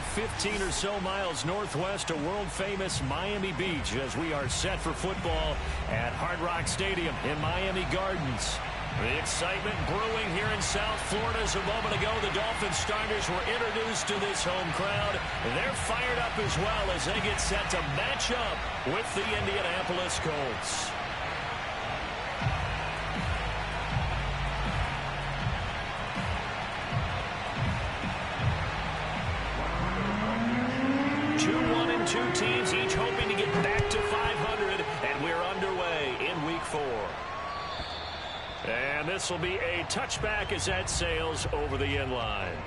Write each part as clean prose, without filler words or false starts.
about 15 or so miles northwest of world-famous Miami Beach as we are set for football at Hard Rock Stadium in Miami Gardens. The excitement brewing here in South Florida. As a moment ago, the Dolphins starters were introduced to this home crowd. They're fired up as well as they get set to match up with the Indianapolis Colts. Two teams each hoping to get back to 500, and we're underway in Week 4. And this will be a touchback as that sails over the end line.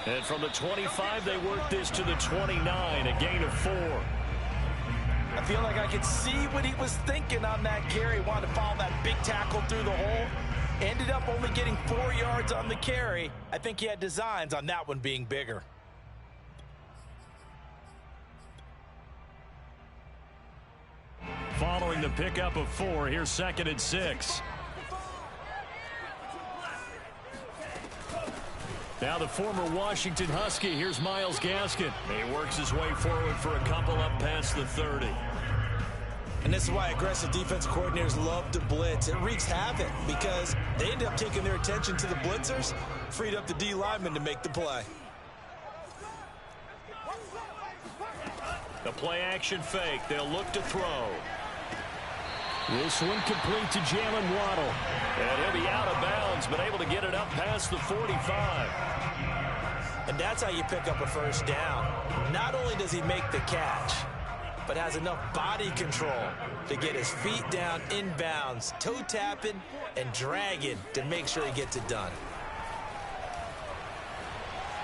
And from the 25, they work this to the 29, a gain of 4. I feel like I could see what he was thinking on that carry. Wanted to follow that big tackle through the hole. Ended up only getting 4 yards on the carry. I think he had designs on that one being bigger. Following the pickup of 4, here's 2nd and 6. Now the former Washington Husky, here's Myles Gaskin. He works his way forward for a couple up past the 30. And this is why aggressive defensive coordinators love to blitz. It wreaks havoc because they end up taking their attention to the blitzers, freed up the D lineman to make the play. The play action fake. They'll look to throw. This one complete to Jalen Waddle. And he'll be out of bounds, but able to get it up past the 45. And that's how you pick up a first down. Not only does he make the catch, but has enough body control to get his feet down inbounds, toe tapping and dragging to make sure he gets it done.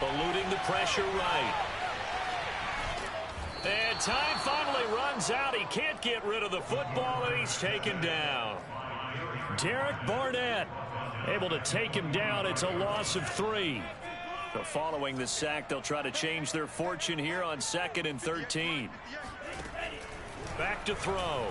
Eluding the pressure right. And time finally runs out. He can't get rid of the football, and he's taken down. Derek Barnett able to take him down. It's a loss of 3. So following the sack, they'll try to change their fortune here on 2nd and 13. Back to throw.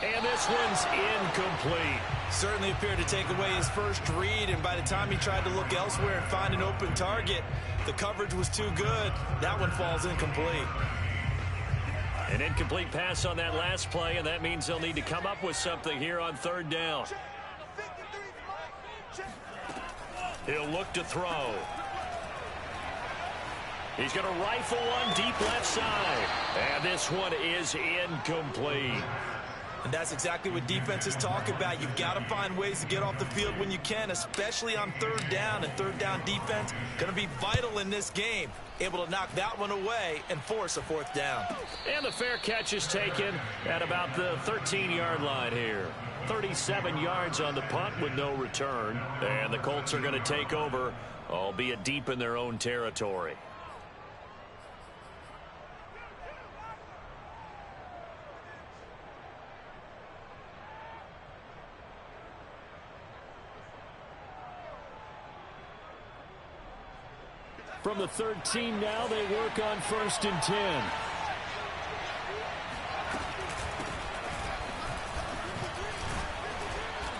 And this one's incomplete. Certainly appeared to take away his first read, and by the time he tried to look elsewhere and find an open target, the coverage was too good. That one falls incomplete. An incomplete pass on that last play, and that means they'll need to come up with something here on 3rd down. He'll look to throw. He's going to rifle one deep left side. And this one is incomplete. And that's exactly what defenses talk about. You've got to find ways to get off the field when you can, especially on 3rd down. And 3rd down defense going to be vital in this game. Able to knock that one away and force a 4th down. And the fair catch is taken at about the 13-yard line here. 37 yards on the punt with no return. And the Colts are going to take over, albeit deep in their own territory. From the 13 now, they work on 1st and 10.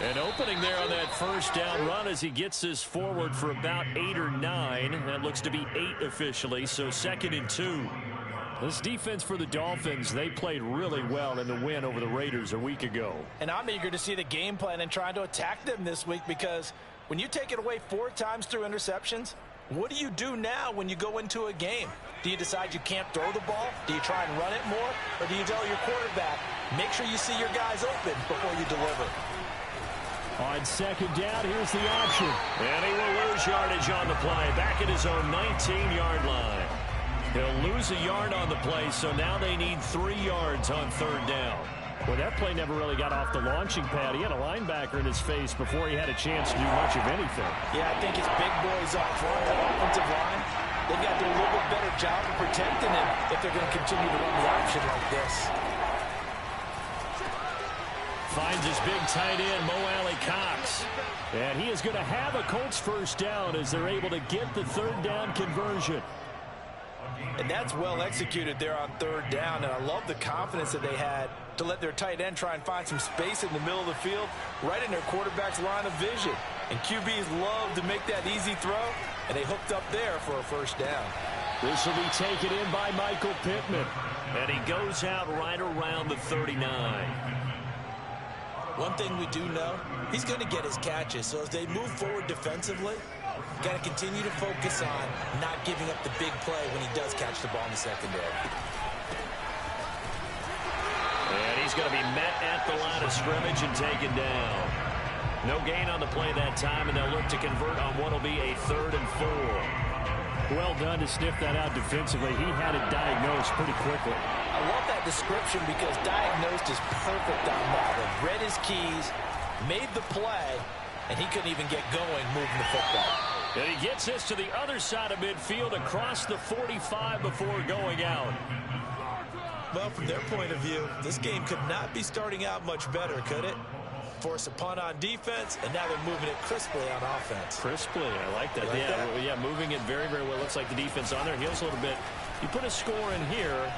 An opening there on that first down run as he gets this forward for about 8 or 9. That looks to be 8 officially, so 2nd and 2. This defense for the Dolphins, they played really well in the win over the Raiders a week ago. And I'm eager to see the game plan and trying to attack them this week, because when you take it away 4 times through interceptions, what do you do now when you go into a game? Do you decide you can't throw the ball? Do you try and run it more? Or do you tell your quarterback, make sure you see your guys open before you deliver? On 2nd down, here's the option. And he will lose yardage on the play. Back at his own 19-yard line. He'll lose a yard on the play, so now they need 3 yards on 3rd down. Well, that play never really got off the launching pad. He had a linebacker in his face before he had a chance to do much of anything. Yeah, I think his big boys up front, that offensive line, they've got to do a little bit better job of protecting him if they're going to continue to run the option like this. finds his big tight end, Mo Alley Cox. And he is going to have a Colts first down as they're able to get the third down conversion. And that's well executed there on third down. And I love the confidence that they had to let their tight end try and find some space in the middle of the field, right in their quarterback's line of vision. And QBs love to make that easy throw, and they hooked up there for a first down. This will be taken in by Michael Pittman. And he goes out right around the 39. One thing we do know, he's going to get his catches. So as they move forward defensively, got to continue to focus on not giving up the big play when he does catch the ball in the secondary. And he's going to be met at the line of scrimmage and taken down. No gain on the play that time, and they'll look to convert on what will be a 3rd and 4. Well done to sniff that out defensively. He had it diagnosed pretty quickly. I love that description because diagnosed is perfect on that. He read his keys, made the play, and he couldn't even get going moving the football. And he gets this to the other side of midfield across the 45 before going out. Well, from their point of view, this game could not be starting out much better, could it? Force a punt on defense, and now they're moving it crisply on offense. Crisply, I like that. Yeah, moving it very, very well. Looks like the defense on their heels a little bit. You put a score in here,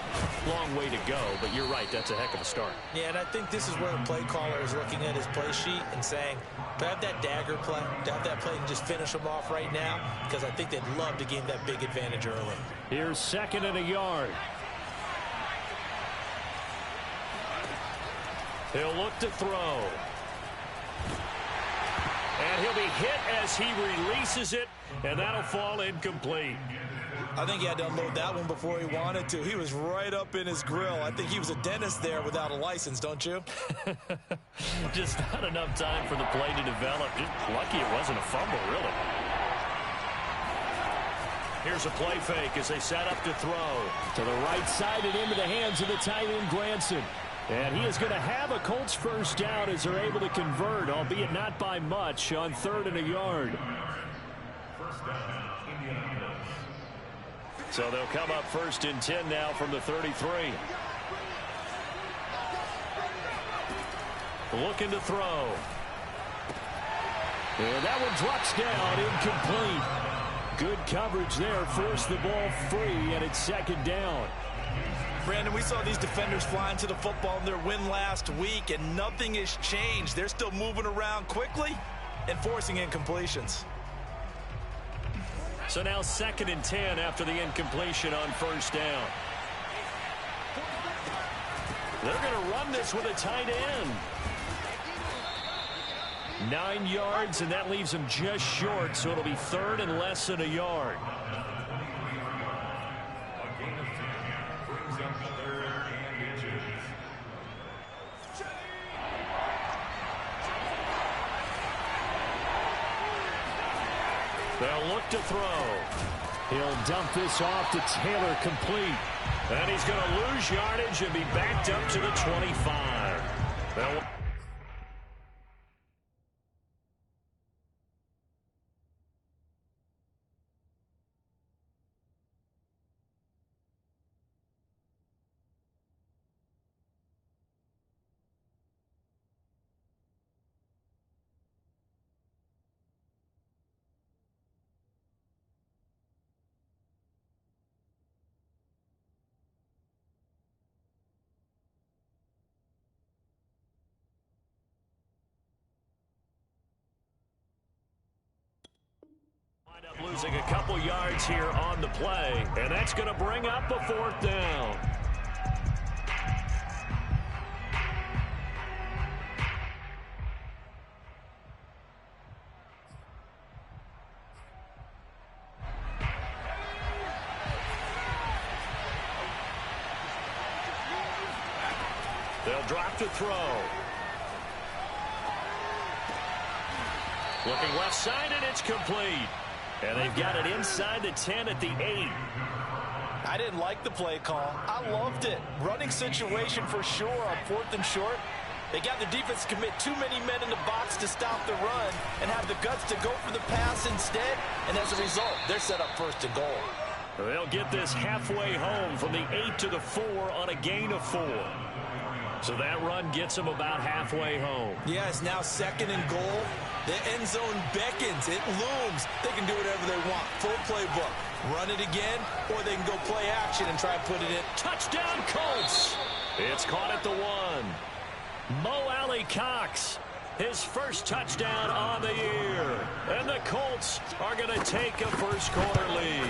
long way to go, but you're right, that's a heck of a start. Yeah, and I think this is where the play caller is looking at his play sheet and saying, to have that dagger play, to have that play and just finish them off right now, because I think they'd love to gain that big advantage early. Here's 2nd and a yard. He'll look to throw. And he'll be hit as he releases it, and that'll fall incomplete. I think he had to unload that one before he wanted to. He was right up in his grill. I think he was a dentist there without a license, don't you? Just not enough time for the play to develop. Just lucky it wasn't a fumble, really. Here's a play fake as they set up to throw. To the right side and into the hands of the tight end, Granson. And he is going to have a Colts first down as they're able to convert, albeit not by much, on 3rd and a yard. So they'll come up 1st and 10 now from the 33. Looking to throw. And that one drops down, incomplete. Good coverage there, forced the ball free, and it's 2nd down. Brandon, we saw these defenders flying to the football in their win last week, and nothing has changed. They're still moving around quickly and forcing incompletions. So now 2nd and 10 after the incompletion on 1st down. They're going to run this with a tight end. 9 yards, and that leaves him just short, so it'll be 3rd and less than a yard. They'll look to throw. He'll dump this off to Taylor, complete. And he's going to lose yardage and be backed up to the 25. Losing a couple yards here on the play, and that's going to bring up a 4th down. They'll drop to throw. Looking left side, and it's complete. And they've got it inside the 10 at the 8. I didn't like the play call. I loved it. Running situation for sure on 4th and short. They got the defense to commit too many men in the box to stop the run and have the guts to go for the pass instead. And as a result, they're set up 1st and goal. They'll get this halfway home from the 8 to the 4 on a gain of 4. So that run gets them about halfway home. Yeah, it's now 2nd and goal. The end zone beckons. It looms. They can do whatever they want. Full playbook. Run it again, or they can go play action and try and put it in. Touchdown, Colts. It's caught at the 1. Mo Alley Cox, his first touchdown on the year. And the Colts are going to take a first-quarter lead.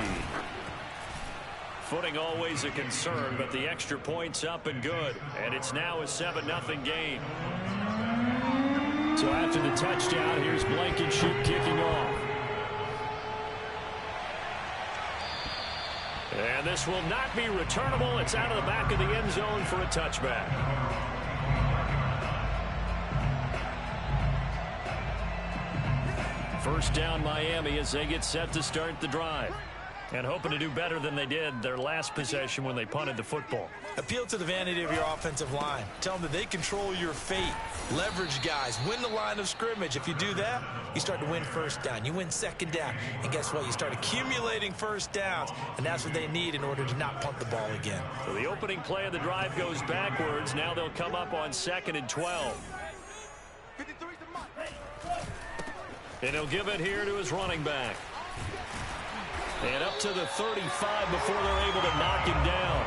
Footing always a concern, but the extra point's up and good. And it's now a 7-0 game. So after the touchdown, here's Blankenship kicking off. And this will not be returnable. It's out of the back of the end zone for a touchback. First down Miami as they get set to start the drive. And hoping to do better than they did their last possession when they punted the football. Appeal to the vanity of your offensive line. Tell them that they control your fate. Leverage guys. Win the line of scrimmage. If you do that, you start to win first down. You win second down. And guess what? You start accumulating first downs. And that's what they need in order to not punt the ball again. So the opening play of the drive goes backwards. Now they'll come up on 2nd and 12. And he'll give it here to his running back. And up to the 35 before they're able to knock him down.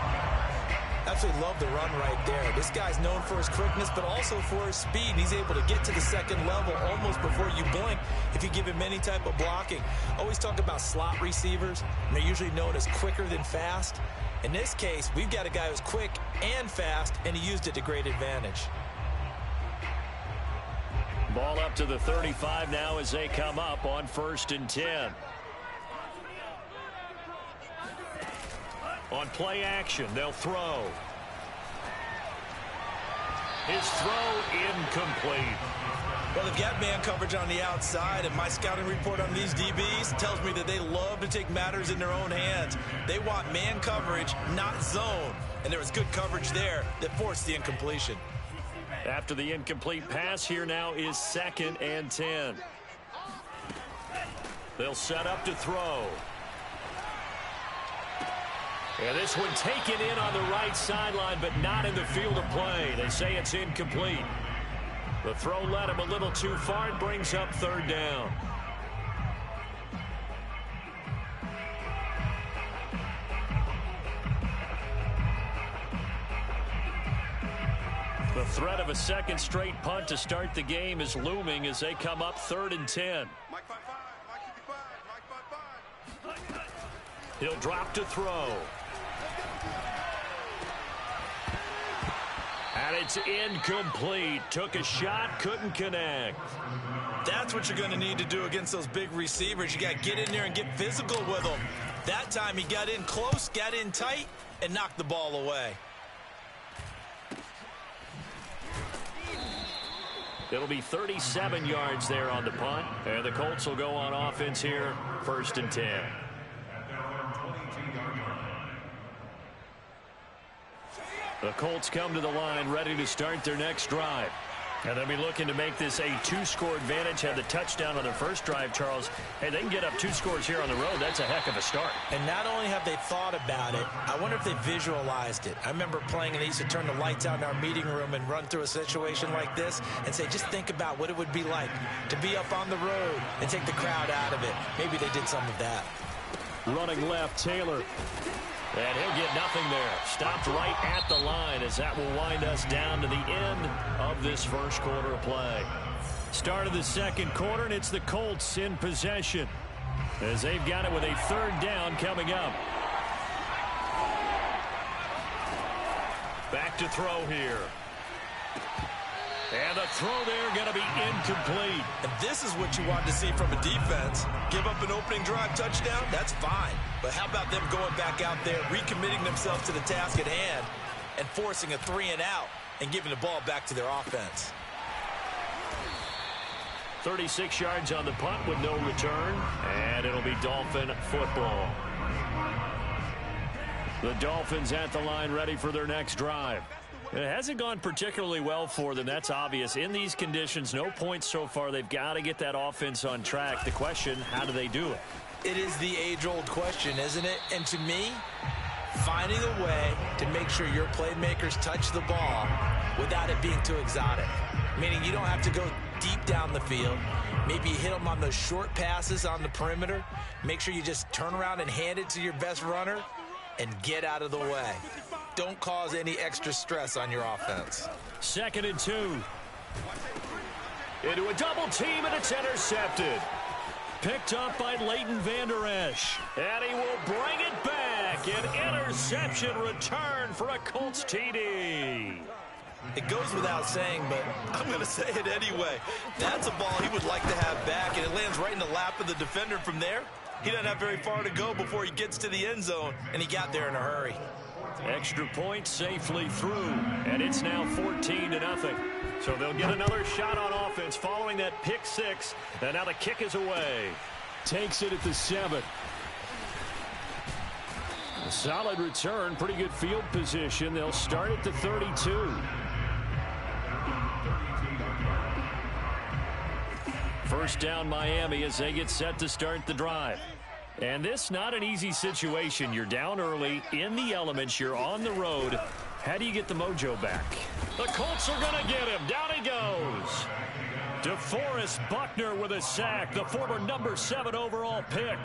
Absolutely love the run right there. This guy's known for his quickness, but also for his speed. He's able to get to the second level almost before you blink if you give him any type of blocking. Always talk about slot receivers, and they're usually known as quicker than fast. In this case, we've got a guy who's quick and fast, and he used it to great advantage. Ball up to the 35 now as they come up on 1st and 10. On play action, they'll throw. His throw incomplete. Well, they've got man coverage on the outside, and my scouting report on these DBs tells me that they love to take matters in their own hands. They want man coverage, not zone. And there was good coverage there that forced the incompletion. After the incomplete pass, here now is 2nd and 10. They'll set up to throw. And this one taken in on the right sideline, but not in the field of play. They say it's incomplete. The throw led him a little too far. It brings up 3rd down. The threat of a second straight punt to start the game is looming as they come up 3rd and 10. He'll drop to throw. And it's incomplete. Took a shot, couldn't connect. That's what you're going to need to do against those big receivers. You got to get in there and get physical with them. That time he got in close, got in tight, and knocked the ball away. It'll be 37 yards there on the punt. And the Colts will go on offense here, 1st and 10. The Colts come to the line ready to start their next drive. And they'll be looking to make this a 2-score advantage. Had the touchdown on their first drive, Charles. Hey, they can get up 2 scores here on the road. That's a heck of a start. And not only have they thought about it, I wonder if they visualized it. I remember playing, and they used to turn the lights out in our meeting room and run through a situation like this and say, just think about what it would be like to be up on the road and take the crowd out of it. Maybe they did some of that. Running left, Taylor. And he'll get nothing there. Stopped right at the line as that will wind us down to the end of this first quarter of play. Start of the second quarter, and it's the Colts in possession as they've got it with a 3rd down coming up. Back to throw here. And the throw there going to be incomplete. And this is what you want to see from a defense. Give up an opening drive touchdown, that's fine. But how about them going back out there, recommitting themselves to the task at hand, and forcing a 3-and-out and giving the ball back to their offense. 36 yards on the punt with no return. And it'll be Dolphin football. The Dolphins at the line ready for their next drive. It hasn't gone particularly well for them. That's obvious. In these conditions, no points so far. They've got to get that offense on track. The question, how do they do it? It is the age-old question, isn't it? And to me, finding a way to make sure your playmakers touch the ball without it being too exotic. Meaning you don't have to go deep down the field. Maybe you hit them on those short passes on the perimeter. Make sure you just turn around and hand it to your best runner and get out of the way. Don't cause any extra stress on your offense. 2nd and 2. Into a double team, and it's intercepted. Picked up by Leighton Vander Esch. And he will bring it back. An interception return for a Colts TD. It goes without saying, but I'm going to say it anyway. That's a ball he would like to have back, and it lands right in the lap of the defender from there. He doesn't have very far to go before he gets to the end zone, and he got there in a hurry. Extra point safely through, and it's now 14-0. So they'll get another shot on offense following that pick six, and now the kick is away. Takes it at the 7. A solid return, pretty good field position. They'll start at the 32. First down Miami as they get set to start the drive. And this not an easy situation. You're down early, in the elements, you're on the road. How do you get the mojo back? The Colts are going to get him. Down he goes. DeForest Buckner with a sack, the former number 7 overall pick.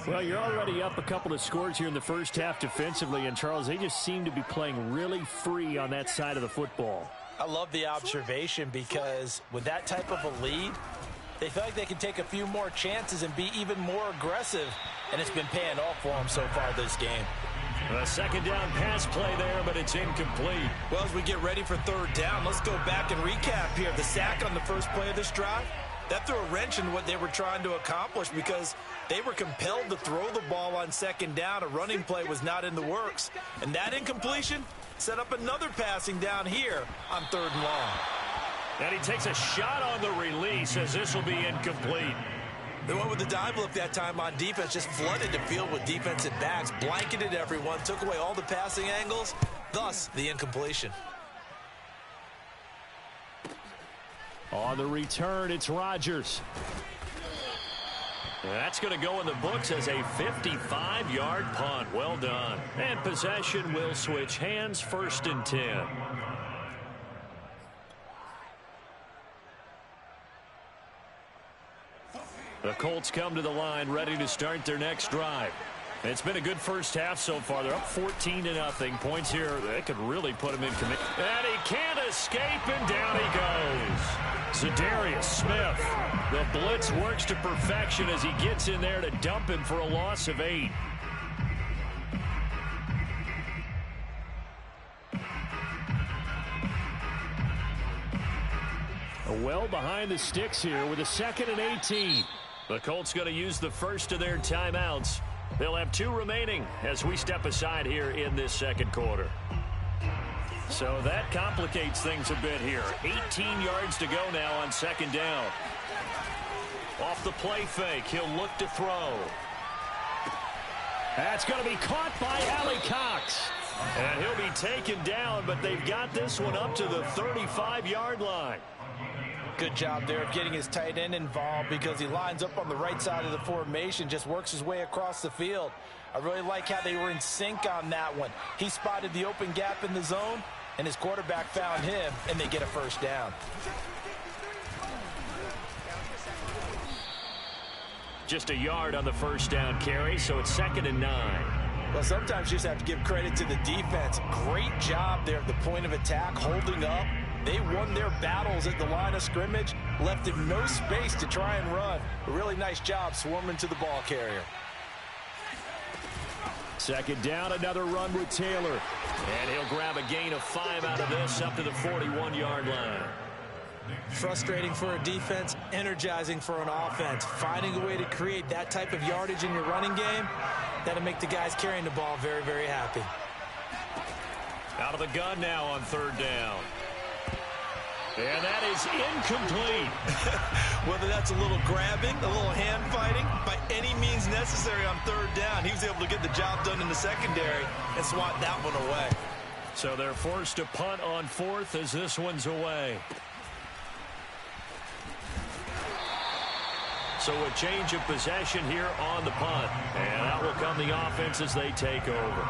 Well, you're already up a couple of scores here in the first half defensively, and Charles, they just seem to be playing really free on that side of the football. I love the observation because with that type of a lead, they feel like they can take a few more chances and be even more aggressive, and it's been paying off for them so far this game. A second down pass play there, but it's incomplete. Well, as we get ready for third down, let's go back and recap here. The sack on the first play of this drive, that threw a wrench in what they were trying to accomplish because they were compelled to throw the ball on second down. A running play was not in the works. And that incompletion set up another passing down here on 3rd and long. And he takes a shot on the release as this will be incomplete. They went with the dive look that time on defense, just flooded the field with defensive backs, blanketed everyone, took away all the passing angles, thus the incompletion. On the return, it's Rodgers. That's going to go in the books as a 55-yard punt. Well done. And possession will switch hands, 1st and 10. The Colts come to the line, ready to start their next drive. It's been a good first half so far. They're up 14-0. Points here, they could really put them in command. And he can't escape, and down he goes. Za'Darius Smith. The blitz works to perfection as he gets in there to dump him for a loss of 8. Well behind the sticks here with a 2nd and 18. The Colts going to use the first of their timeouts. They'll have 2 remaining as we step aside here in this second quarter. So that complicates things a bit here. 18 yards to go now on 2nd down. Off the play fake, he'll look to throw. That's going to be caught by Allie Cox. And he'll be taken down, but they've got this one up to the 35-yard line. Good job there of getting his tight end involved because he lines up on the right side of the formation, just works his way across the field. I really like how they were in sync on that one. He spotted the open gap in the zone, and his quarterback found him, and they get a first down. Just a yard on the first down carry, so it's 2nd and 9. Well, sometimes you just have to give credit to the defense. Great job there at the point of attack, holding up. They won their battles at the line of scrimmage, left him no space to try and run. A really nice job swarming to the ball carrier. 2nd down, another run with Taylor. And he'll grab a gain of 5 out of this up to the 41-yard line. Frustrating for a defense, energizing for an offense. Finding a way to create that type of yardage in your running game, that'll make the guys carrying the ball very, very happy. Out of the gun now on 3rd down. And that is incomplete. Whether that's a little grabbing, a little hand fighting, by any means necessary on 3rd down, he was able to get the job done in the secondary and swat that one away. So they're forced to punt on 4th as this one's away. So a change of possession here on the punt. And out will come the offense as they take over.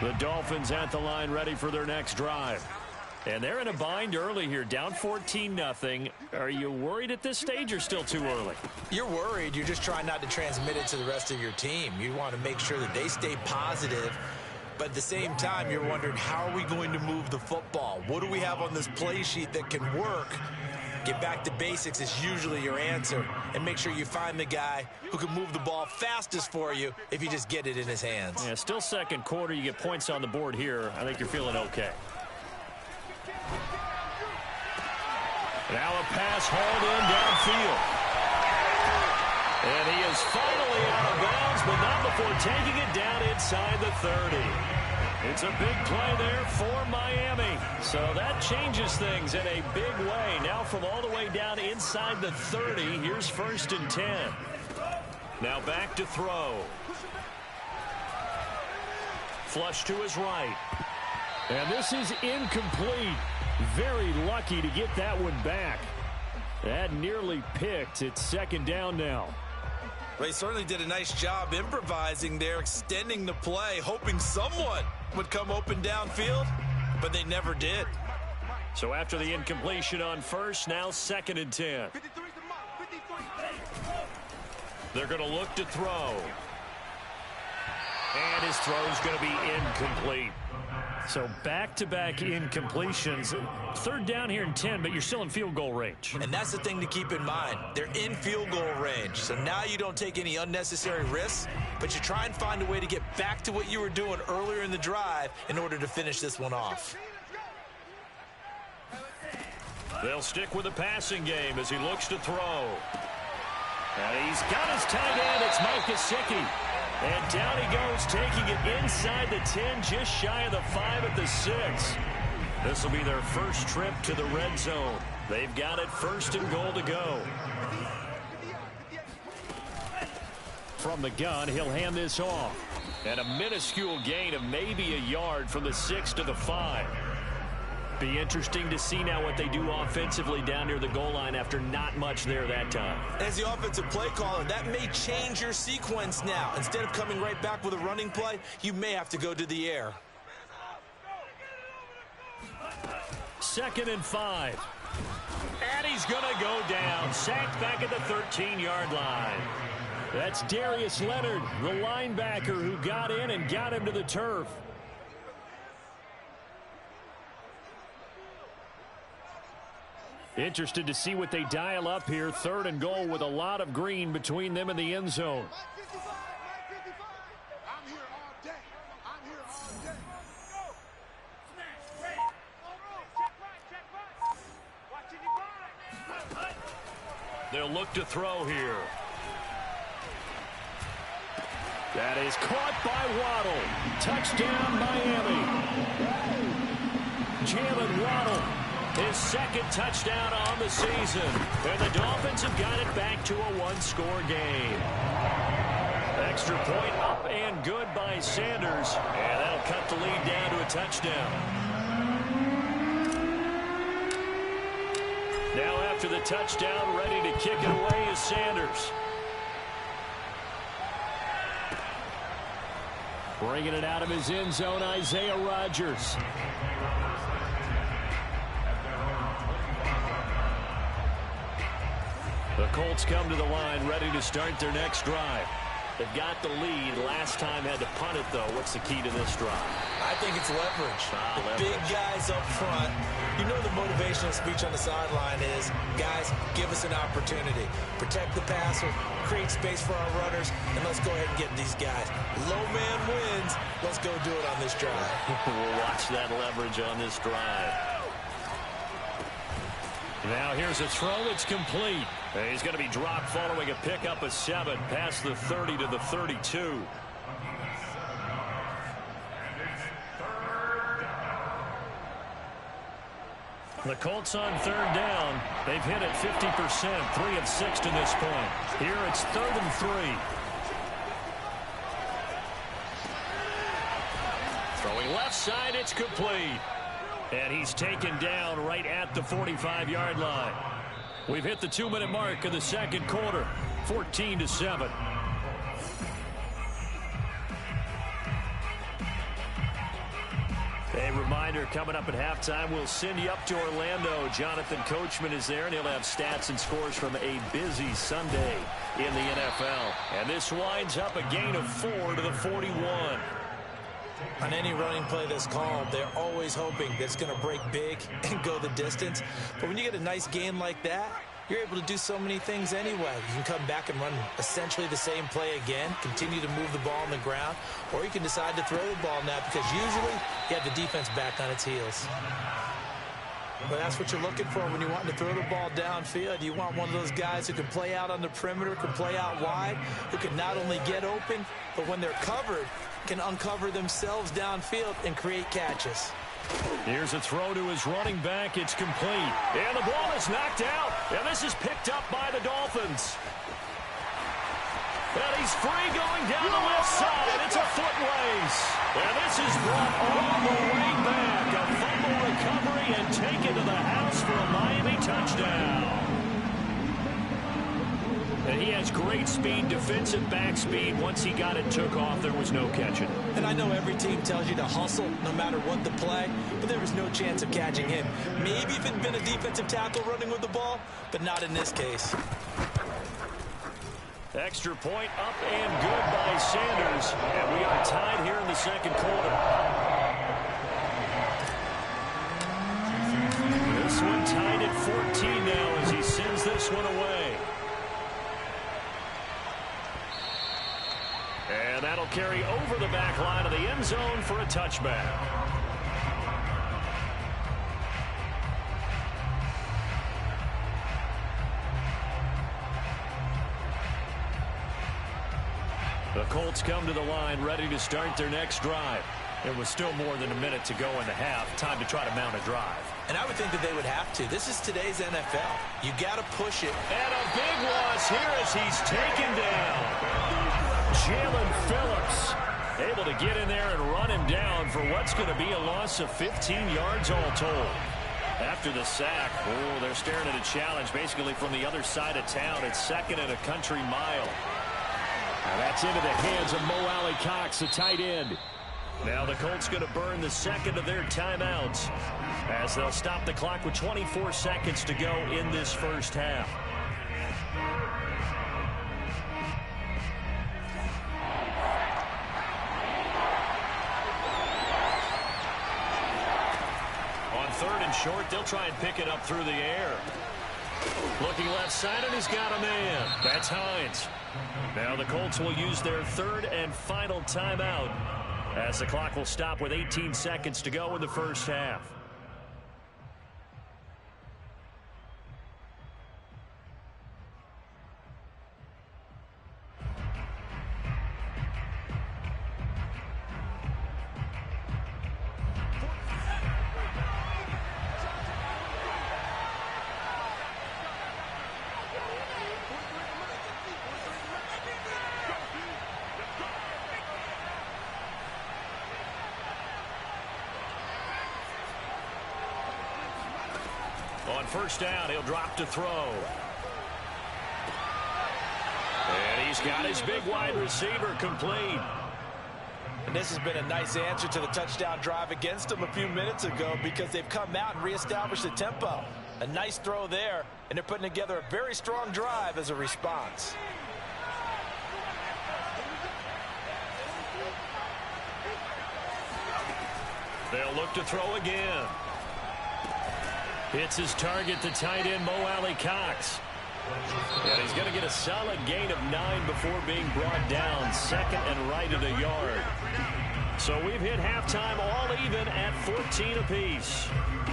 The Dolphins at the line ready for their next drive. And they're in a bind early here, down 14-0. Are you worried at this stage or still too early? You're worried. You're just trying not to transmit it to the rest of your team. You want to make sure that they stay positive. But at the same time, you're wondering, how are we going to move the football? What do we have on this play sheet that can work? Get back to basics is usually your answer. And make sure you find the guy who can move the ball fastest for you if you just get it in his hands. Yeah, still second quarter. You get points on the board here. I think you're feeling okay. Now a pass hauled in downfield. And he is finally out of bounds, but not before taking it down inside the 30. It's a big play there for Miami. So that changes things in a big way. Now from all the way down inside the 30, here's 1st and 10. Now back to throw. Flush to his right. And this is incomplete. Very lucky to get that one back. That nearly picked. It's 2nd down now. Well, he certainly did a nice job improvising there, extending the play, hoping someone would come open downfield, but they never did. So after the incompletion on 1st, now 2nd and 10. They're going to look to throw. And his throw is going to be incomplete. So back-to-back incompletions. 3rd down here and 10, but you're still in field goal range. And that's the thing to keep in mind. They're in field goal range. So now you don't take any unnecessary risks, but you try and find a way to get back to what you were doing earlier in the drive in order to finish this one off. They'll stick with the passing game as he looks to throw. And he's got his tight end. It's Mike Gesicki. And down he goes, taking it inside the 10, just shy of the 5 at the 6. This will be their first trip to the red zone. They've got it 1st and goal to go. From the gun, he'll hand this off. And a minuscule gain of maybe a yard from the 6 to the 5. Be interesting to see now what they do offensively down near the goal line after not much there that time. As the offensive play caller, that may change your sequence now. Instead of coming right back with a running play, you may have to go to the air. 2nd and 5. And he's going to go down. Sacked back at the 13-yard line. That's Darius Leonard, the linebacker who got in and got him to the turf. Interested to see what they dial up here. 3rd and goal with a lot of green between them and the end zone. They'll look to throw here. That is caught by Waddle. Touchdown, Miami. Jalen Waddle, his 2nd touchdown on the season. And the Dolphins have got it back to a 1-score game. Extra point up and good by Sanders. And that'll cut the lead down to a touchdown. Now after the touchdown, ready to kick it away is Sanders. Bringing it out of his end zone, Isaiah Rodgers. The Colts come to the line, ready to start their next drive. They've got the lead. Last time had to punt it, though. What's the key to this drive? I think it's leverage. Leverage. Big guys up front. You know the motivational speech on the sideline is, guys, give us an opportunity. Protect the passer, create space for our runners, and let's go ahead and get these guys. Low man wins. Let's go do it on this drive. We'll watch that leverage on this drive. Now here's a throw that's complete. He's going to be dropped following a pickup of 7 past the 30 to the 32. The Colts on 3rd down. They've hit it 50%, 3 of 6 to this point. Here it's 3rd and 3. Throwing left side, it's complete. And he's taken down right at the 45-yard line. We've hit the 2-minute mark of the 2nd quarter, 14-7. A reminder, coming up at halftime, we'll send you up to Orlando. Jonathan Coachman is there, and he'll have stats and scores from a busy Sunday in the NFL. And this winds up a gain of 4 to the 41. On any running play that's called, they're always hoping that it's going to break big and go the distance. But when you get a nice gain like that, you're able to do so many things anyway. You can come back and run essentially the same play again, continue to move the ball on the ground, or you can decide to throw the ball now because usually you have the defense back on its heels. But that's what you're looking for when you want to throw the ball downfield. You want one of those guys who can play out on the perimeter, can play out wide, who can not only get open, but when they're covered, can uncover themselves downfield and create catches. Here's a throw to his running back. It's complete. And the ball is knocked out. And this is picked up by the Dolphins. And he's free going down the left side. It's a foot race. And this is brought all the way back. A fumble recovery and taken to the house for a Miami touchdown. And he has great speed, defensive back speed. Once he got it, took off, there was no catching. And I know every team tells you to hustle no matter what the play, but there was no chance of catching him. Maybe if it had been a defensive tackle running with the ball, but not in this case. Extra point up and good by Sanders. And we are tied here in the second quarter. This one tied at 14 now as he sends this one away. And that'll carry over the back line of the end zone for a touchback. The Colts come to the line ready to start their next drive. It was still more than a minute to go in the half. Time to try to mount a drive. And I would think that they would have to. This is today's NFL. You got to push it. And a big loss here as he's taken down. Jalen Phillips able to get in there and run him down for what's going to be a loss of 15 yards all told. After the sack, oh, they're staring at a challenge basically from the other side of town. It's second and a country mile. Now that's into the hands of Mo Alley-Cox, the tight end. Now the Colts going to burn the second of their timeouts as they'll stop the clock with 24 seconds to go in this first half. On third and short, they'll try and pick it up through the air. Looking left side, and he's got a man. That's Hines. Now the Colts will use their third and final timeout as the clock will stop with 18 seconds to go in the first half. On first down, he'll drop to throw. And he's got his big wide receiver complete. And this has been a nice answer to the touchdown drive against them a few minutes ago because they've come out and reestablished the tempo. A nice throw there, and they're putting together a very strong drive as a response. They'll look to throw again. Hits his target, the tight end, Mo Alley-Cox. And he's going to get a solid gain of 9 before being brought down. Second and right at a yard. So we've hit halftime all even at 14 apiece.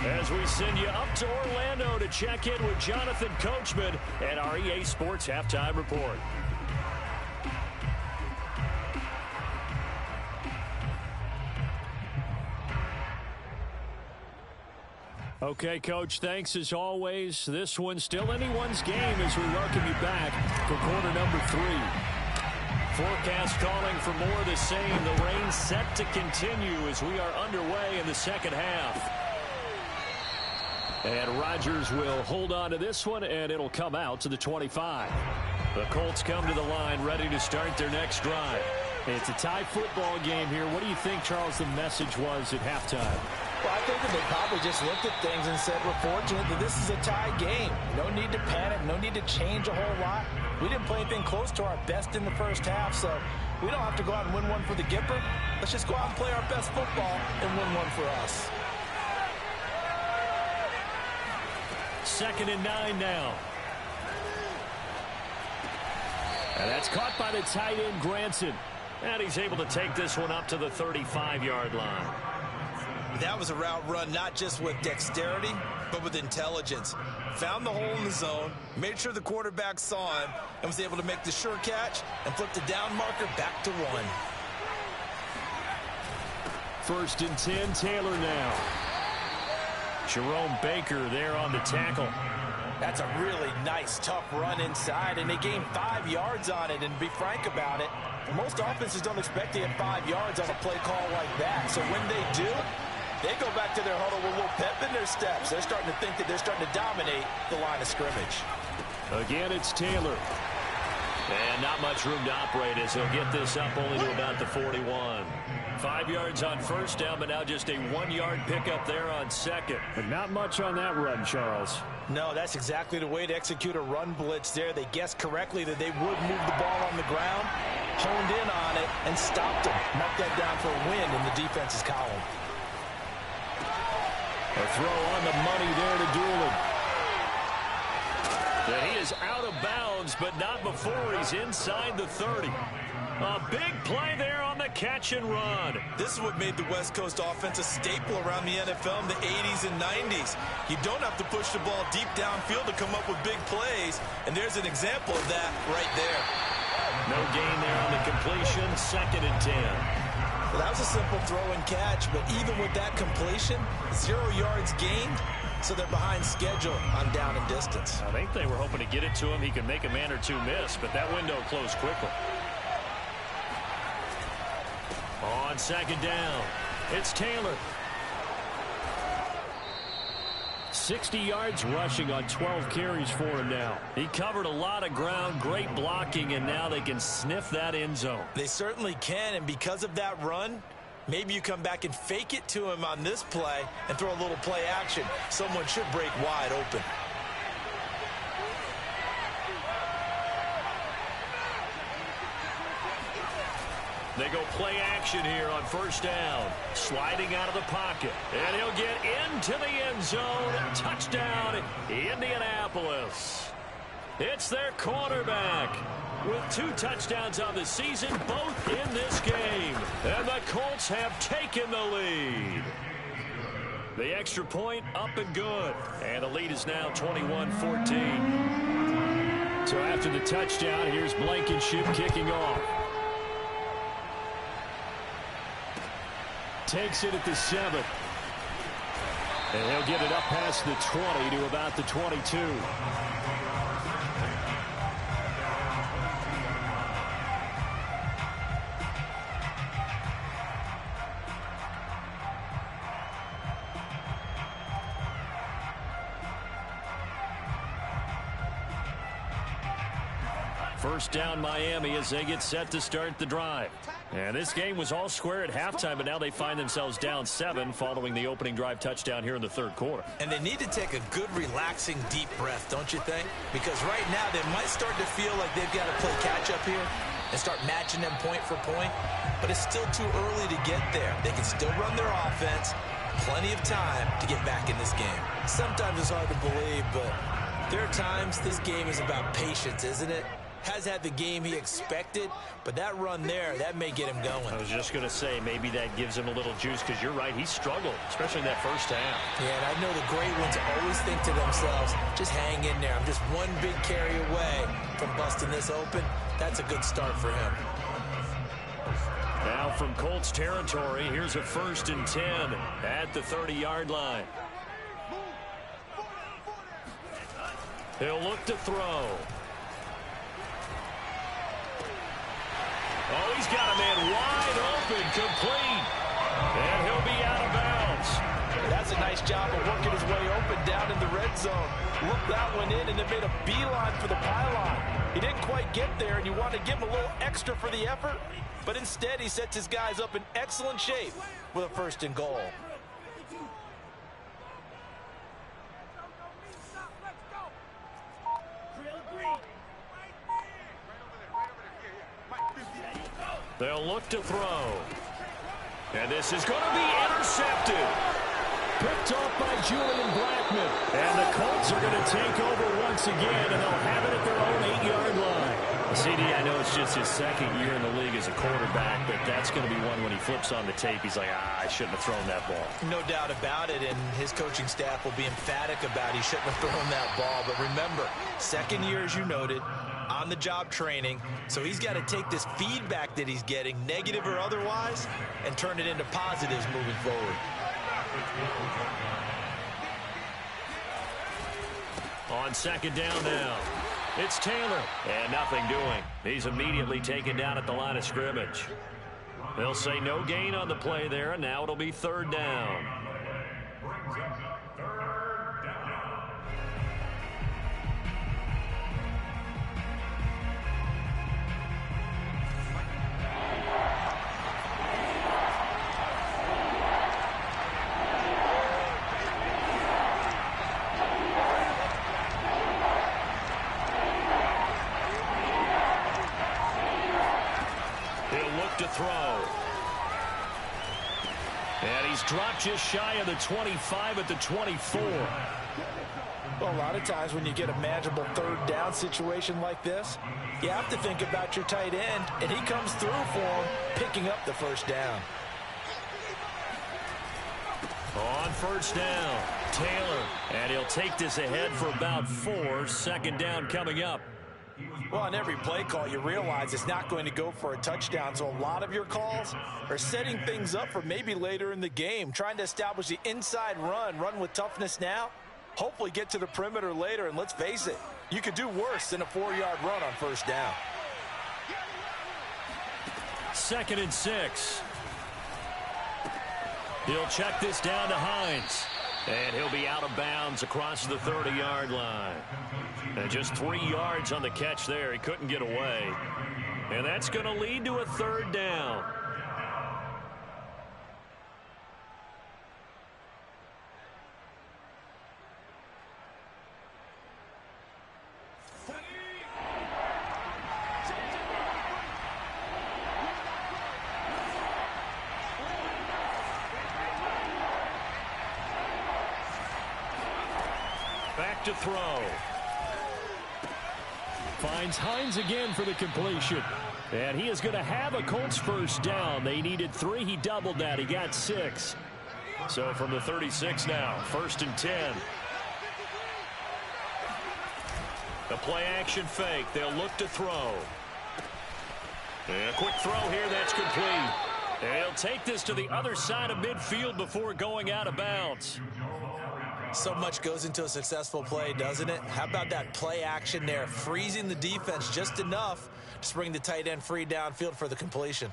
As we send you up to Orlando to check in with Jonathan Coachman and our EA Sports Halftime Report. Okay, Coach, thanks as always. This one's still anyone's game as we welcome you back for quarter number 3. Forecast calling for more of the same. The rain set to continue as we are underway in the second half. And Rodgers will hold on to this one, and it'll come out to the 25. The Colts come to the line ready to start their next drive. It's a tie football game here. What do you think, Charles, the message was at halftime? Well, I think that they probably just looked at things and said, we're fortunate that this is a tie game. No need to panic, no need to change a whole lot. We didn't play anything close to our best in the first half, so we don't have to go out and win one for the Gipper. Let's just go out and play our best football and win one for us. 2nd and 9 now. And that's caught by the tight end, Granson. And he's able to take this one up to the 35-yard line. That was a route run not just with dexterity, but with intelligence. Found the hole in the zone, made sure the quarterback saw him, and was able to make the sure catch and flip the down marker back to 1. 1st and 10, Taylor now. Jerome Baker there on the tackle. That's a really nice, tough run inside, and they gained 5 yards on it. And to be frank about it, most offenses don't expect to get 5 yards on a play call like that. So when they do, they go back to their huddle with a little pep in their steps. They're starting to think that they're starting to dominate the line of scrimmage. Again, it's Taylor. And not much room to operate as he'll get this up only to about the 41. 5 yards on 1st down, but now just a 1-yard pickup there on 2nd. But not much on that run, Charles. No, that's exactly the way to execute a run blitz there. They guessed correctly that they would move the ball on the ground, honed in on it, and stopped them. Mark that down for a win in the defense's column. A throw on the money there to Doolin. And he is out of bounds, but not before he's inside the 30. A big play there on the catch and run. This is what made the West Coast offense a staple around the NFL in the 80s and 90s. You don't have to push the ball deep downfield to come up with big plays, and there's an example of that right there. No gain there on the completion, 2nd and 10. Well, that was a simple throw and catch, but even with that completion, 0 yards gained, so they're behind schedule on down and distance. I think they were hoping to get it to him. He could make a man or two miss, but that window closed quickly. On 2nd down, it's Taylor. 60 yards rushing on 12 carries for him now. He covered a lot of ground, great blocking, and now they can sniff that end zone. They certainly can, and because of that run, maybe you come back and fake it to him on this play and throw a little play action. Someone should break wide open. They go play action here on 1st down. Sliding out of the pocket. And he'll get into the end zone. Touchdown, Indianapolis. It's their quarterback with 2 touchdowns on the season, both in this game. And the Colts have taken the lead. The extra point up and good. And the lead is now 21-14. So after the touchdown, here's Blankenship kicking off. Takes it at the 7. And he'll get it up past the 20 to about the 22. First down Miami as they get set to start the drive. And this game was all square at halftime, but now they find themselves down 7 following the opening drive touchdown here in the 3rd quarter. And they need to take a good, relaxing, deep breath, don't you think? Because right now they might start to feel like they've got to play catch-up here and start matching them point for point. But it's still too early to get there. They can still run their offense. Plenty of time to get back in this game. Sometimes it's hard to believe, but there are times this game is about patience, isn't it? Has had the game he expected, but that run there, that may get him going. I was just going to say, maybe that gives him a little juice, because you're right, he struggled, especially in that first half. Yeah, and I know the great ones always think to themselves, just hang in there. I'm just one big carry away from busting this open. That's a good start for him. Now from Colts territory, here's a 1st and 10 at the 30-yard line. He'll look to throw. Oh, he's got a man wide open, complete. And he'll be out of bounds. That's a nice job of working his way open down in the red end zone. Looked that one in and then made a beeline for the pylon. He didn't quite get there, and you want to give him a little extra for the effort, but instead he sets his guys up in excellent shape with a 1st and goal. They'll look to throw. And this is going to be intercepted. Picked off by Julian Blackman. And the Colts are going to take over once again, and they'll have it at their own 8-yard line. CD, I know it's just his 2nd year in the league as a quarterback, but that's going to be one when he flips on the tape. He's like, I shouldn't have thrown that ball. No doubt about it, and his coaching staff will be emphatic about he shouldn't have thrown that ball. But remember, 2nd year, as you noted, on-the-job training, so he's got to take this feedback that he's getting, negative or otherwise, and turn it into positives moving forward. On 2nd down now, it's Taylor, and nothing doing. He's immediately taken down at the line of scrimmage. They'll say no gain on the play there, and now it'll be 3rd down. To throw. And he's dropped just shy of the 25 at the 24. Well, a lot of times when you get a manageable 3rd down situation like this, you have to think about your tight end, and he comes through for him, picking up the 1st down. On 1st down, Taylor, and he'll take this ahead for about 4. 2nd down coming up. Well, on every play call, you realize it's not going to go for a touchdown, so a lot of your calls are setting things up for maybe later in the game, trying to establish the inside run with toughness now, hopefully get to the perimeter later, and let's face it, you could do worse than a 4-yard run on 1st down. 2nd and 6. He'll check this down to Hines. And he'll be out of bounds across the 30-yard line. And just 3 yards on the catch there. He couldn't get away. And that's going to lead to a 3rd down. Back to throw. Finds Hines again for the completion. And he is going to have a Colts 1st down. They needed 3. He doubled that. He got 6. So from the 36 now, 1st and 10. The play action fake. They'll look to throw. And a quick throw here. That's complete. And he'll take this to the other side of midfield before going out of bounds. So much goes into a successful play, doesn't it? How about that play action there, freezing the defense just enough to bring the tight end free downfield for the completion.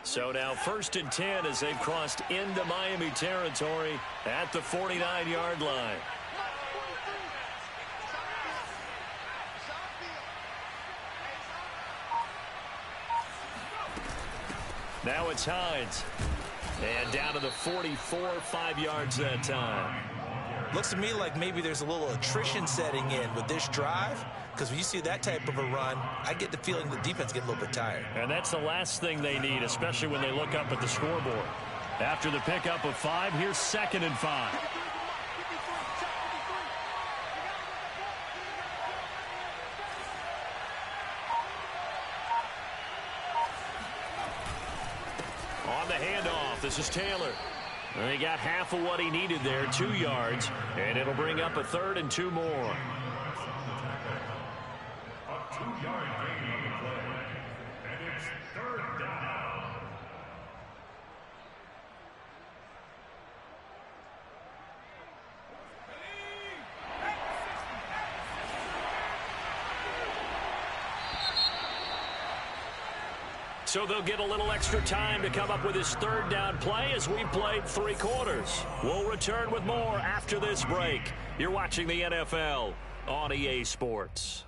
So now 1st and 10 as they've crossed into Miami territory at the 49-yard line. Now it's Hines. And down to the 44, 5 yards that time. Looks to me like maybe there's a little attrition setting in with this drive, because when you see that type of a run, I get the feeling the defense gets a little bit tired. And that's the last thing they need, especially when they look up at the scoreboard. After the pickup of 5, here's 2nd and 5. On the handoff, this is Taylor. And he got half of what he needed there, 2 yards, and it'll bring up a 3rd and 2 more. A 2-yard gain on the play, and it's 3rd down. So they'll get a little extra time to come up with his third down play as we played 3 quarters. We'll return with more after this break. You're watching the NFL on EA Sports.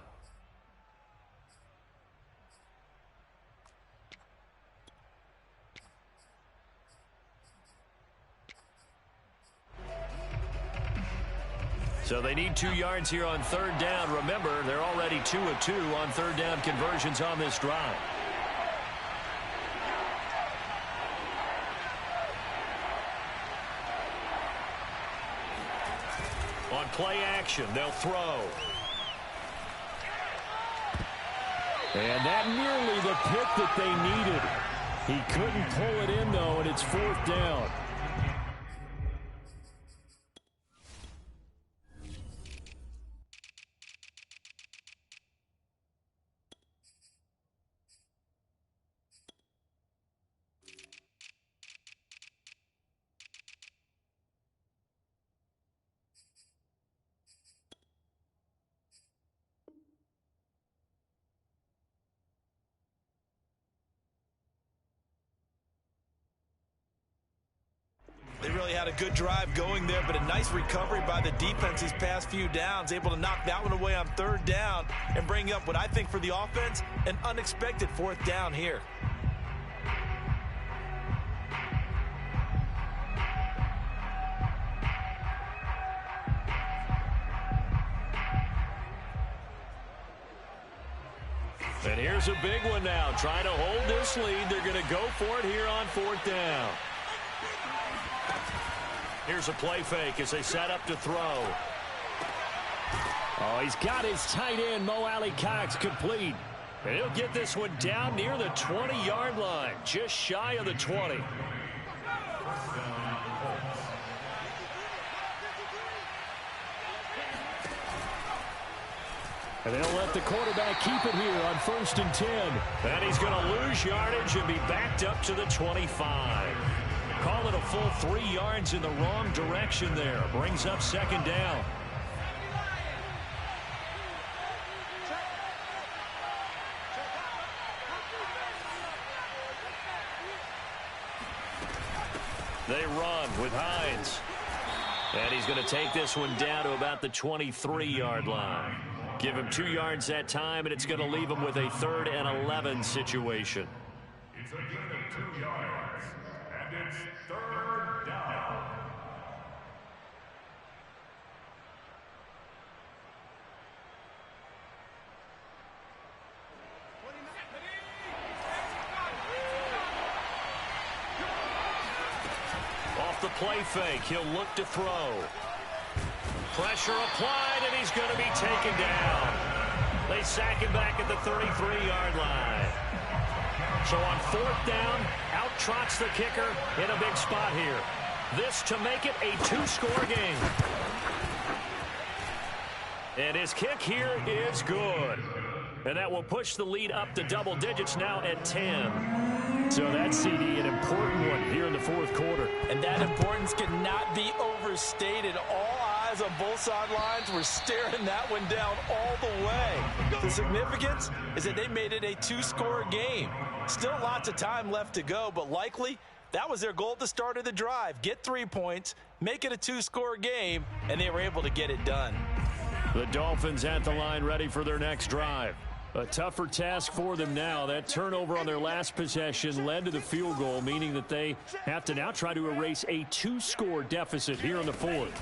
So they need 2 yards here on third down. Remember, they're already 2 of 2 on third down conversions on this drive. On play action, they'll throw. And that nearly the pick that they needed. He couldn't pull it in, though, and it's 4th down. They really had a good drive going there, but a nice recovery by the defense these past few downs, able to knock that one away on third down and bring up what I think for the offense, an unexpected 4th down here. And here's a big one now. Trying to hold this lead. They're going to go for it here on 4th down. Here's a play fake as they set up to throw. Oh, he's got his tight end, Mo Alley-Cox, complete. And he'll get this one down near the 20-yard line, just shy of the 20. And they'll let the quarterback keep it here on 1st and 10. And he's going to lose yardage and be backed up to the 25. Call it a full 3 yards in the wrong direction there. Brings up 2nd down. They run with Hines. And he's going to take this one down to about the 23-yard line. Give him 2 yards that time, and it's going to leave him with a 3rd and 11 situation. It's a gain of 2 yards, and it's 3rd down. Off the play fake, he'll look to throw. Pressure applied, and he's going to be taken down. They sack him back at the 33-yard line. So on 4th down, out trots the kicker in a big spot here. This to make it a 2-score game. And his kick here is good. And that will push the lead up to double digits now at 10. So that CD, an important one here in the 4th quarter. And that importance cannot be overstated. All eyes on both sidelines were staring that one down all the way. The significance is that they made it a 2-score game. Still lots of time left to go, but likely that was their goal at the start of the drive. Get 3 points, make it a 2-score game, and they were able to get it done. The Dolphins at the line ready for their next drive. A tougher task for them now. That turnover on their last possession led to the field goal, meaning that they have to now try to erase a 2-score deficit here in the 4th.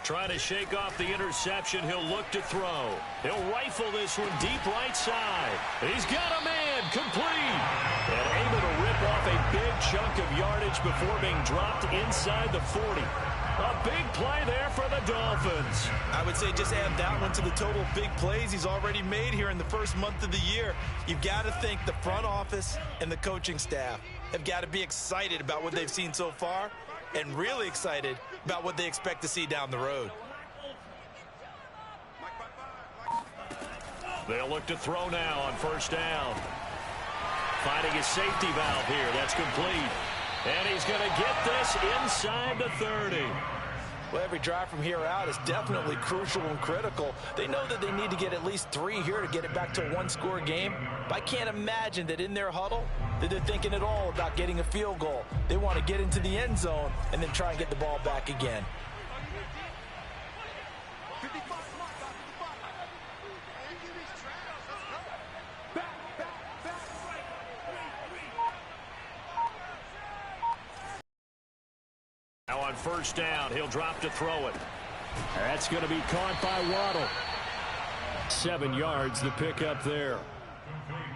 Trying to shake off the interception. He'll look to throw. He'll rifle this one deep right side. He's got a man complete. And able to rip off a big chunk of yardage before being dropped inside the 40. A big play there for the Dolphins. I would say just add that one to the total big plays he's already made here in the first month of the year. You've got to think the front office and the coaching staff have got to be excited about what they've seen so far and really excited about what they expect to see down the road. They'll look to throw now on 1st down. Finding his safety valve here. That's complete. And he's going to get this inside the 30. Well, every drive from here out is definitely crucial and critical. They know that they need to get at least 3 here to get it back to a one-score game. But I can't imagine that in their huddle that they're thinking at all about getting a field goal. They want to get into the end zone and then try and get the ball back again. Now on first down, he'll drop to throw it. That's going to be caught by Waddle. 7 yards, the pickup there.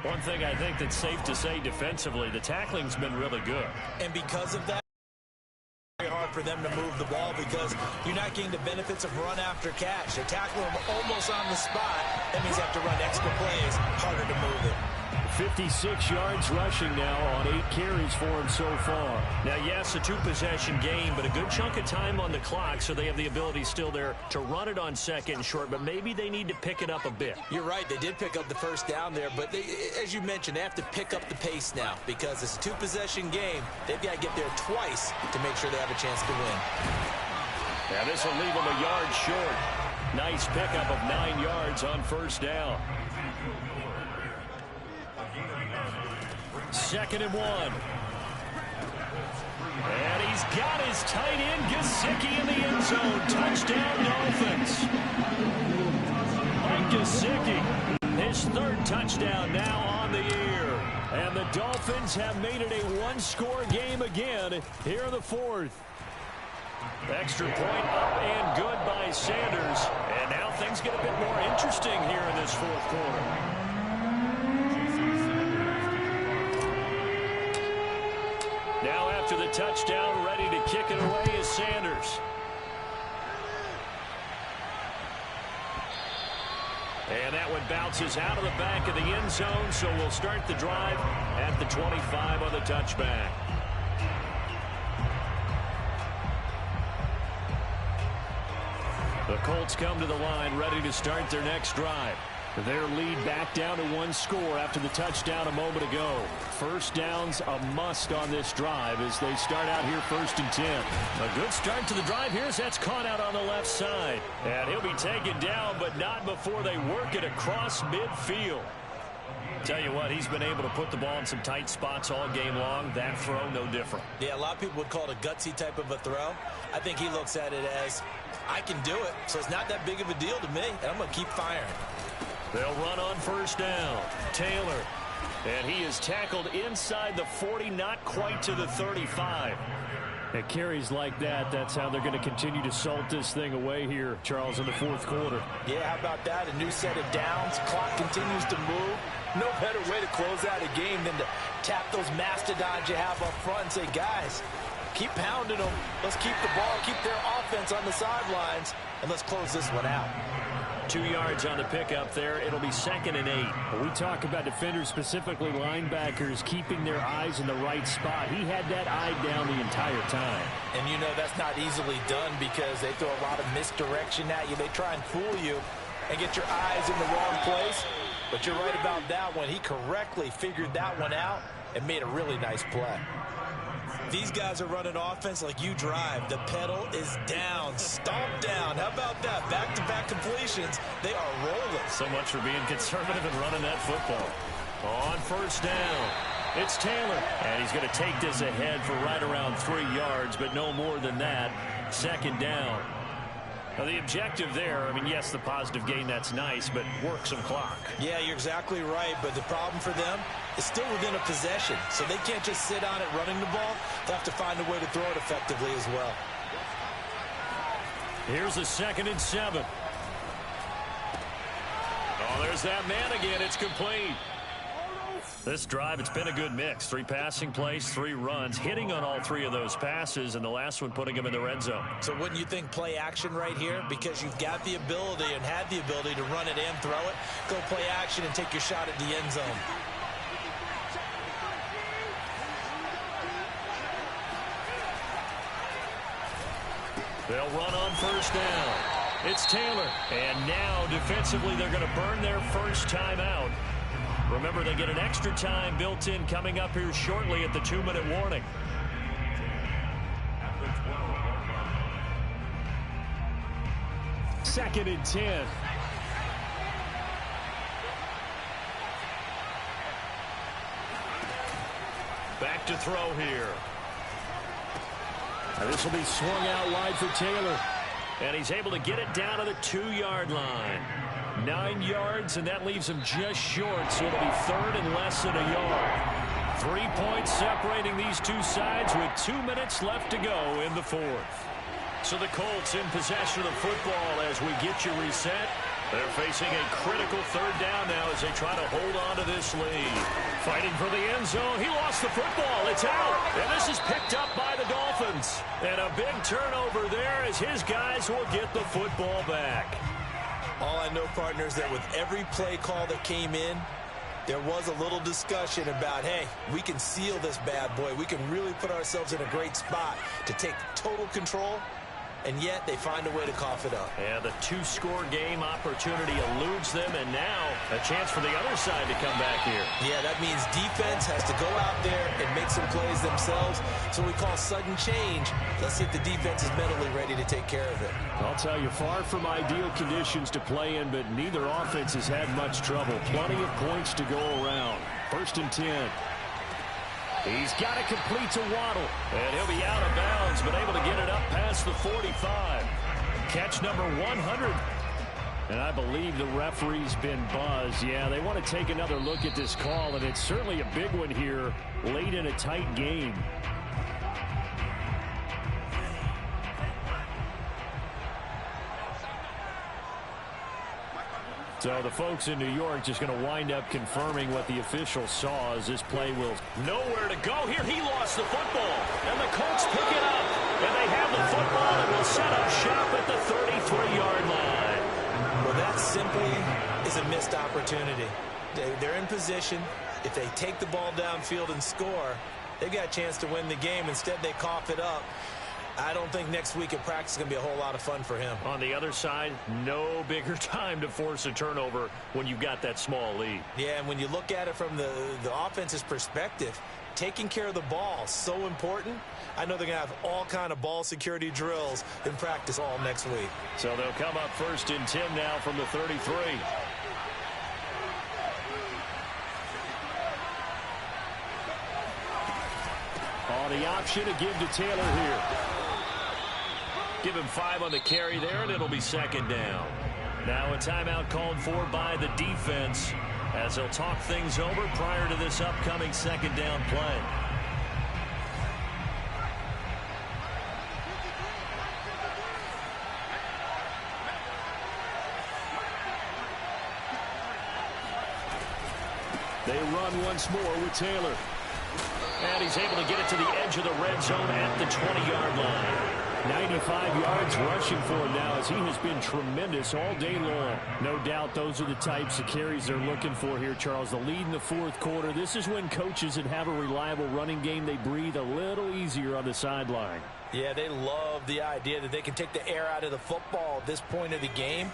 One thing I think that's safe to say defensively, the tackling's been really good. And because of that, it's very hard for them to move the ball because you're not getting the benefits of run after catch. They tackle them almost on the spot. That means they have to run extra plays, harder to move it. 56 yards rushing now on 8 carries for him so far. Now, yes, a 2-possession game, but a good chunk of time on the clock, so they have the ability still there to run it on second and short, but maybe they need to pick it up a bit. You're right. They did pick up the first down there, but as you mentioned, they have to pick up the pace now because it's a 2-possession game. They've got to get there twice to make sure they have a chance to win. Now, this will leave them a yard short. Nice pickup of 9 yards on first down. 2nd and 1. And he's got his tight end, Gesicki, in the end zone. Touchdown, Dolphins. Mike Gesicki, his 3rd touchdown now on the year. And the Dolphins have made it a one-score game again here in the 4th. Extra point up and good by Sanders. And now things get a bit more interesting here in this 4th quarter. Now after the touchdown, ready to kick it away is Sanders. And that one bounces out of the back of the end zone, so we'll start the drive at the 25 on the touchback. The Colts come to the line, ready to start their next drive. Their lead back down to 1 score after the touchdown a moment ago. First down's a must on this drive as they start out here 1st and 10. A good start to the drive here as that's caught out on the left side. And he'll be taken down, but not before they work it across midfield. Tell you what, he's been able to put the ball in some tight spots all game long. That throw, no different. Yeah, a lot of people would call it a gutsy type of a throw. I think he looks at it as, I can do it, so it's not that big of a deal to me, and I'm going to keep firing. They'll run on first down. Taylor. And he is tackled inside the 40, not quite to the 35. At carries like that, that's how they're going to continue to salt this thing away here, Charles, in the 4th quarter. Yeah, how about that? A new set of downs. Clock continues to move. No better way to close out a game than to tap those mastodons you have up front and say, guys, keep pounding them. Let's keep the ball, keep their offense on the sidelines, and let's close this one out. 2 yards on the pickup there. It'll be 2nd and 8. We talk about defenders, specifically linebackers, keeping their eyes in the right spot. He had that eye down the entire time. And you know that's not easily done because they throw a lot of misdirection at you. They try and fool you and get your eyes in the wrong place. But you're right about that one. He correctly figured that one out and made a really nice play. These guys are running offense like you drive. The pedal is down, stomp down. How about that? Back-to-back completions. They are rolling. So much for being conservative and running that football. On first down, it's Taylor. And he's going to take this ahead for right around 3 yards, but no more than that. 2nd down. Now, the objective there, I mean, yes, the positive gain, that's nice, but work some clock. Yeah, you're exactly right, but the problem for them is still within a possession, so they can't just sit on it running the ball. They'll have to find a way to throw it effectively as well. Here's a 2nd and 7. Oh, there's that man again. It's complete. This drive, it's been a good mix. 3 passing plays, 3 runs, hitting on all 3 of those passes, and the last one putting him in the red zone. So wouldn't you think play action right here? Because you've got the ability and had the ability to run it and throw it. Go play action and take your shot at the end zone. They'll run on first down. It's Taylor. And now, defensively, they're going to burn their first time out. Remember, they get an extra time built in coming up here shortly at the 2-minute warning. 2nd and 10. Back to throw here. And this will be swung out wide for Taylor. And he's able to get it down to the 2-yard line. 9 yards, and that leaves him just short, so it'll be 3rd and less than a yard. 3 points separating these two sides with 2 minutes left to go in the 4th. So the Colts in possession of the football as we get you reset. They're facing a critical 3rd down now as they try to hold on to this lead. Fighting for the end zone. He lost the football. It's out. And this is picked up by the Dolphins. And a big turnover there as his guys will get the football back. All I know, partners, that with every play call that came in, there was a little discussion about, hey, we can seal this bad boy. We can really put ourselves in a great spot to take total control. And yet they find a way to cough it up. Yeah, the 2-score game opportunity eludes them, and now a chance for the other side to come back here. Yeah, that means defense has to go out there and make some plays themselves. So we call sudden change. Let's see if the defense is mentally ready to take care of it. I'll tell you, far from ideal conditions to play in, but neither offense has had much trouble. Plenty of points to go around. 1st and 10. He's got it complete to Waddle. And he'll be out of bounds, but able to get it up past the 45. Catch number 100. And I believe the referee's been buzzed. Yeah, they want to take another look at this call, and it's certainly a big one here late in a tight game. So the folks in New York just going to wind up confirming what the official saw as this play will. Nowhere to go here. He lost the football. And the Colts pick it up. And they have the football and will set up shop at the 33-yard line. Well, that simply is a missed opportunity. They're in position. If they take the ball downfield and score, they've got a chance to win the game. Instead, they cough it up. I don't think next week at practice is going to be a whole lot of fun for him. On the other side, no bigger time to force a turnover when you've got that small lead. Yeah, and when you look at it from the offense's perspective, taking care of the ball is so important. I know they're going to have all kind of ball security drills in practice all next week. So they'll come up 1st and 10 now from the 33. Oh, the option to give to Taylor here. Give him 5 on the carry there, and it'll be 2nd down. Now a timeout called for by the defense as they'll talk things over prior to this upcoming 2nd down play. They run once more with Taylor. And he's able to get it to the edge of the red zone at the 20-yard line. 95 yards rushing for him now as he has been tremendous all day long. No doubt those are the types of carries they're looking for here, Charles. The lead in the 4th quarter. This is when coaches that have a reliable running game, they breathe a little easier on the sideline. Yeah, they love the idea that they can take the air out of the football at this point of the game.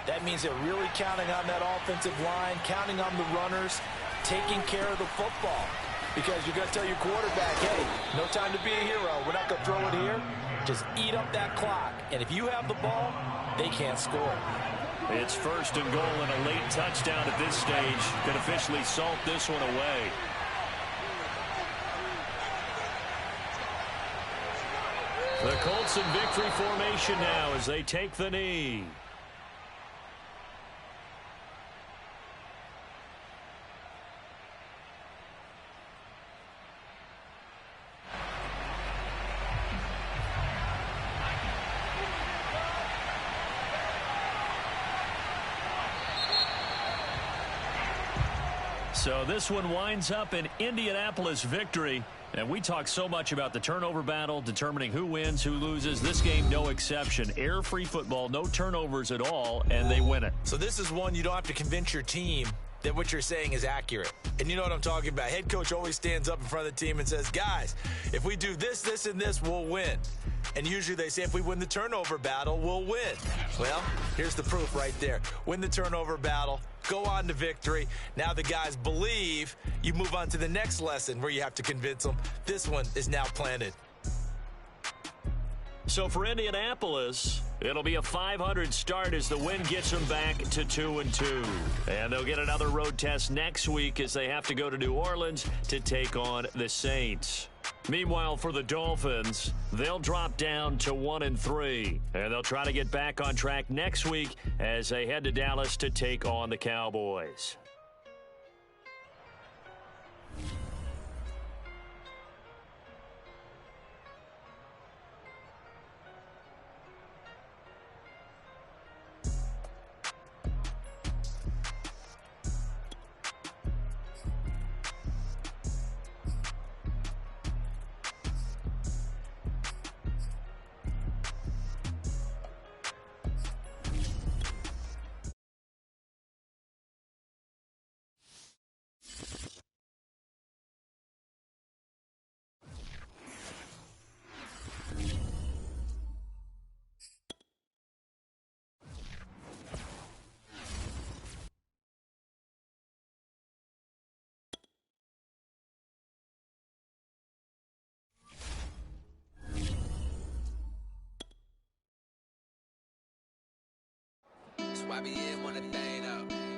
That means they're really counting on that offensive line, counting on the runners, taking care of the football. Because you're going to tell your quarterback, hey, no time to be a hero. We're not going to throw it here. Just eat up that clock. And if you have the ball, they can't score. It's 1st and goal and a late touchdown at this stage could officially salt this one away. The Colts in victory formation now as they take the knee. So this one winds up an Indianapolis victory. And we talk so much about the turnover battle, determining who wins, who loses. This game, no exception. Air-free football, no turnovers at all, and they win it. So this is one you don't have to convince your team that what you're saying is accurate. And you know what I'm talking about. Head coach always stands up in front of the team and says, guys, if we do this, this, and this, we'll win. And usually they say if we win the turnover battle, we'll win. Well, here's the proof right there. Win the turnover battle, go on to victory. Now the guys believe. You move on to the next lesson where you have to convince them. This one is now planted. So for Indianapolis, it'll be a 500 start as the win gets them back to 2-2. And they'll get another road test next week as they have to go to New Orleans to take on the Saints. Meanwhile, for the Dolphins, they'll drop down to 1-3. And they'll try to get back on track next week as they head to Dallas to take on the Cowboys. YBN want a thing up.